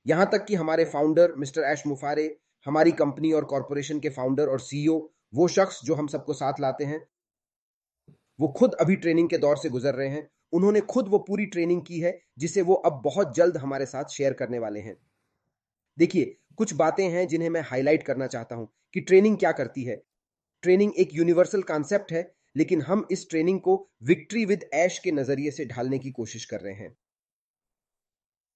यहाँ तक कि हमारे फाउंडर मिस्टर ऐश मुफारे, हमारी कंपनी और कॉरपोरेशन के फाउंडर और सीईओ, वो शख्स जो हम सबको साथ लाते हैं, वो खुद अभी ट्रेनिंग के दौर से गुजर रहे हैं। उन्होंने खुद वो पूरी ट्रेनिंग की है जिसे वो अब बहुत जल्द हमारे साथ शेयर करने वाले हैं। देखिए, कुछ बातें हैं जिन्हें मैं हाईलाइट करना चाहता हूं कि ट्रेनिंग क्या करती है। ट्रेनिंग एक यूनिवर्सल कॉन्सेप्ट है, लेकिन हम इस ट्रेनिंग को विक्ट्री विद ऐश के नजरिए से ढालने की कोशिश कर रहे हैं।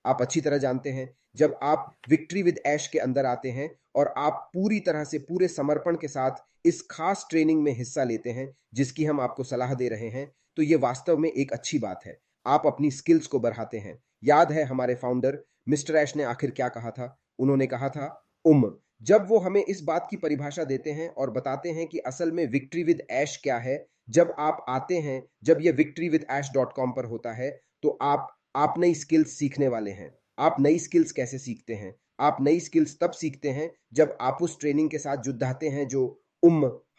आप अच्छी तरह जानते हैं, जब आप विक्ट्री विद ऐश के अंदर आते हैं और आप पूरी तरह से पूरे समर्पण के साथ इस खास ट्रेनिंग में हिस्सा लेते हैं जिसकी हम आपको सलाह दे रहे हैं, तो ये वास्तव में एक अच्छी बात है। आप अपनी स्किल्स को बढ़ाते हैं। याद है हमारे फाउंडर मिस्टर ऐश ने आखिर क्या कहा था? उन्होंने कहा था उम जब वो हमें इस बात की परिभाषा देते हैं और बताते हैं कि असल में विक्ट्री विद ऐश क्या है, जब आप आते हैं, जब ये victorywidash.com पर होता है, तो आप नई स्किल्स सीखने वाले हैं। आप नई स्किल्स कैसे सीखते हैं? आप नई स्किल्स तब सीखते हैं जब आप उस ट्रेनिंग के साथ जुड़ाते हैं जो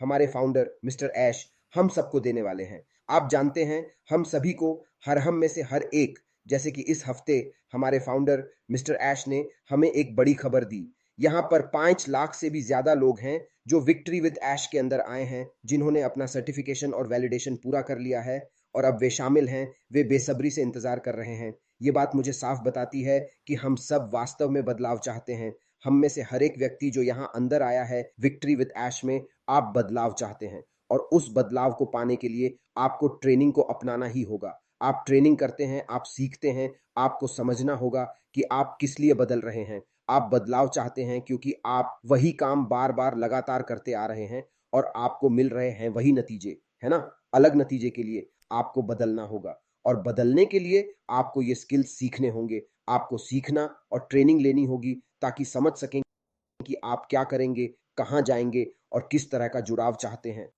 हमारे फाउंडर मिस्टर ऐश हम सबको देने वाले हैं। आप जानते हैं, हम सभी को, हर हम में से हर एक, जैसे कि इस हफ्ते हमारे फाउंडर मिस्टर ऐश ने हमें एक बड़ी खबर दी। यहाँ पर 5 लाख से भी ज्यादा लोग हैं जो विक्ट्री विद ऐश के अंदर आए हैं, जिन्होंने अपना सर्टिफिकेशन और वैलिडेशन पूरा कर लिया है और अब वे शामिल हैं। वे बेसब्री से इंतजार कर रहे हैं। ये बात मुझे साफ बताती है कि हम सब वास्तव में बदलाव चाहते हैं। हम में से हर एक व्यक्ति जो यहाँ अंदर आया है विक्ट्री विद ऐश में, आप बदलाव चाहते हैं और उस बदलाव को पाने के लिए आपको ट्रेनिंग को अपनाना ही होगा। आप ट्रेनिंग करते हैं, आप सीखते हैं, आपको समझना होगा कि आप किस लिए बदल रहे हैं। आप बदलाव चाहते हैं क्योंकि आप वही काम बार बार लगातार करते आ रहे हैं और आपको मिल रहे हैं वही नतीजे, है ना? अलग नतीजे के लिए आपको बदलना होगा और बदलने के लिए आपको ये स्किल्स सीखने होंगे। आपको सीखना और ट्रेनिंग लेनी होगी ताकि समझ सकें कि आप क्या करेंगे, कहाँ जाएंगे और किस तरह का जुड़ाव चाहते हैं।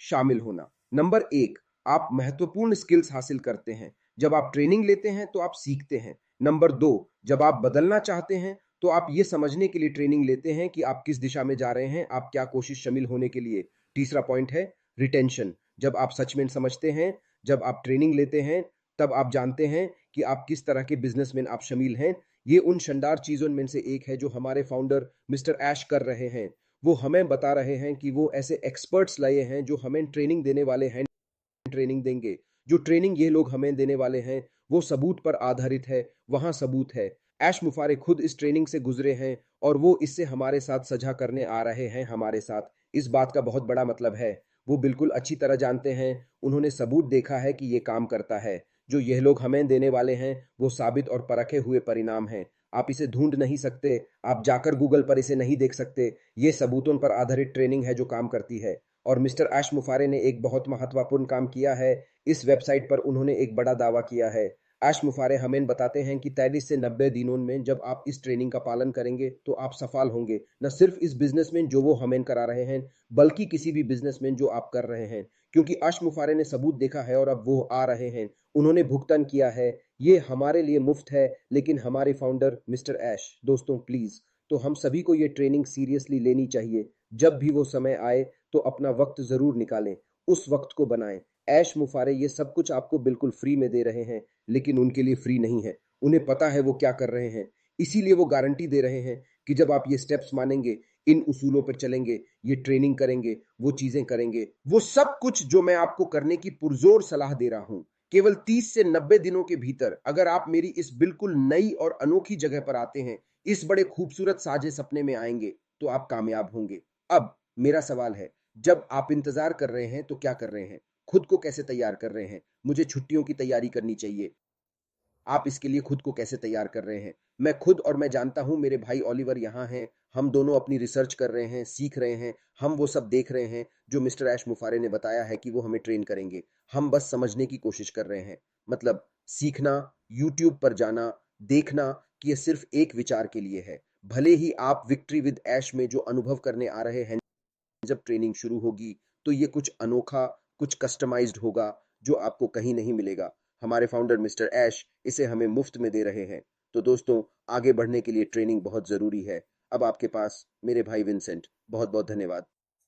शामिल होना। नंबर एक, आप महत्वपूर्ण स्किल्स हासिल करते हैं। जब आप ट्रेनिंग लेते हैं तो आप सीखते हैं। नंबर दो, जब आप बदलना चाहते हैं तो आप ये समझने के लिए ट्रेनिंग लेते हैं कि आप किस दिशा में जा रहे हैं, आप क्या कोशिश शामिल होने के लिए। तीसरा पॉइंट है रिटेंशन। जब आप सच में समझते हैं, जब आप ट्रेनिंग लेते हैं, तब आप जानते हैं कि आप किस तरह के बिजनेसमैन आप शामिल हैं। ये उन शानदार चीजों में से एक है जो हमारे फाउंडर मिस्टर ऐश कर रहे हैं। वो हमें बता रहे हैं कि वो ऐसे एक्सपर्ट्स लाए हैं जो हमें ट्रेनिंग देने वाले हैं, ट्रेनिंग देंगे। जो ट्रेनिंग ये लोग हमें देने वाले हैं वो सबूत पर आधारित है। वहां सबूत है। ऐश मुफारे खुद इस ट्रेनिंग से गुजरे हैं और वो इससे हमारे साथ साझा करने आ रहे हैं हमारे साथ। इस बात का बहुत बड़ा मतलब है, वो बिल्कुल अच्छी तरह जानते हैं। उन्होंने सबूत देखा है कि ये काम करता है। जो यह लोग हमें देने वाले हैं वो साबित और परखे हुए परिणाम हैं। आप इसे ढूंढ नहीं सकते, आप जाकर गूगल पर इसे नहीं देख सकते। ये सबूतों पर आधारित ट्रेनिंग है जो काम करती है। और मिस्टर ऐश मुफारे ने एक बहुत महत्वपूर्ण काम किया है। इस वेबसाइट पर उन्होंने एक बड़ा दावा किया है। ऐश मुफारे हमें बताते हैं कि 43 से 90 दिनों में जब आप इस ट्रेनिंग का पालन करेंगे तो आप सफल होंगे, न सिर्फ इस बिजनेस में जो वो हमें करा रहे हैं, बल्कि किसी भी बिजनेस में जो आप कर रहे हैं। क्योंकि ऐश मुफारे ने सबूत देखा है और अब वो आ रहे हैं। उन्होंने भुगतान किया है। ये हमारे लिए मुफ्त है, लेकिन हमारे फाउंडर मिस्टर ऐश, दोस्तों प्लीज, तो हम सभी को ये ट्रेनिंग सीरियसली लेनी चाहिए। जब भी वो समय आए तो अपना वक्त जरूर निकालें, उस वक्त को बनाएं। ऐश मुफारे ये सब कुछ आपको बिल्कुल फ्री में दे रहे हैं, लेकिन उनके लिए फ्री नहीं है। उन्हें पता है वो क्या कर रहे हैं। इसीलिए वो गारंटी दे रहे हैं कि जब आप ये स्टेप्स मानेंगे, इन उसूलों पर चलेंगे, ये ट्रेनिंग करेंगे, वो चीजें करेंगे, वो सब कुछ जो मैं आपको करने की पुरजोर सलाह दे रहा हूं, केवल 30 से 90 दिनों के भीतर अगर आप मेरी इस बिल्कुल नई और अनोखी जगह पर आते हैं, इस बड़े खूबसूरत साजे सपने में आएंगे, तो आप कामयाब होंगे। अब मेरा सवाल है, जब आप इंतजार कर रहे हैं तो क्या कर रहे हैं? खुद को कैसे तैयार कर रहे हैं? मुझे छुट्टियों की तैयारी करनी चाहिए। आप इसके लिए खुद को कैसे तैयार कर रहे हैं? मैं खुद और मैं जानता हूं मेरे भाई ओलिवर यहाँ हैं। हम दोनों अपनी रिसर्च कर रहे हैं, सीख रहे हैं। हम वो सब देख रहे हैं जो मिस्टर ऐश मुफारे ने बताया है कि वो हमें ट्रेन करेंगे। हम बस समझने की कोशिश कर रहे हैं। मतलब सीखना, यूट्यूब पर जाना, देखना कि ये सिर्फ एक विचार के लिए है। भले ही आप विक्ट्री विद ऐश में जो अनुभव करने आ रहे हैं, जब ट्रेनिंग शुरू होगी तो ये कुछ अनोखा, कुछ कस्टमाइज्ड होगा जो आपको कहीं नहीं मिलेगा। हमारे फाउंडर मिस्टर ऐश इसे हमें मुफ्त में दे रहे हैं। तो दोस्तों, आगे बढ़ने के लिए ट्रेनिंग बहुत ज़रूरी है। अब आपके पास मेरे भाई विंसेंट, बहुत बहुत धन्यवाद।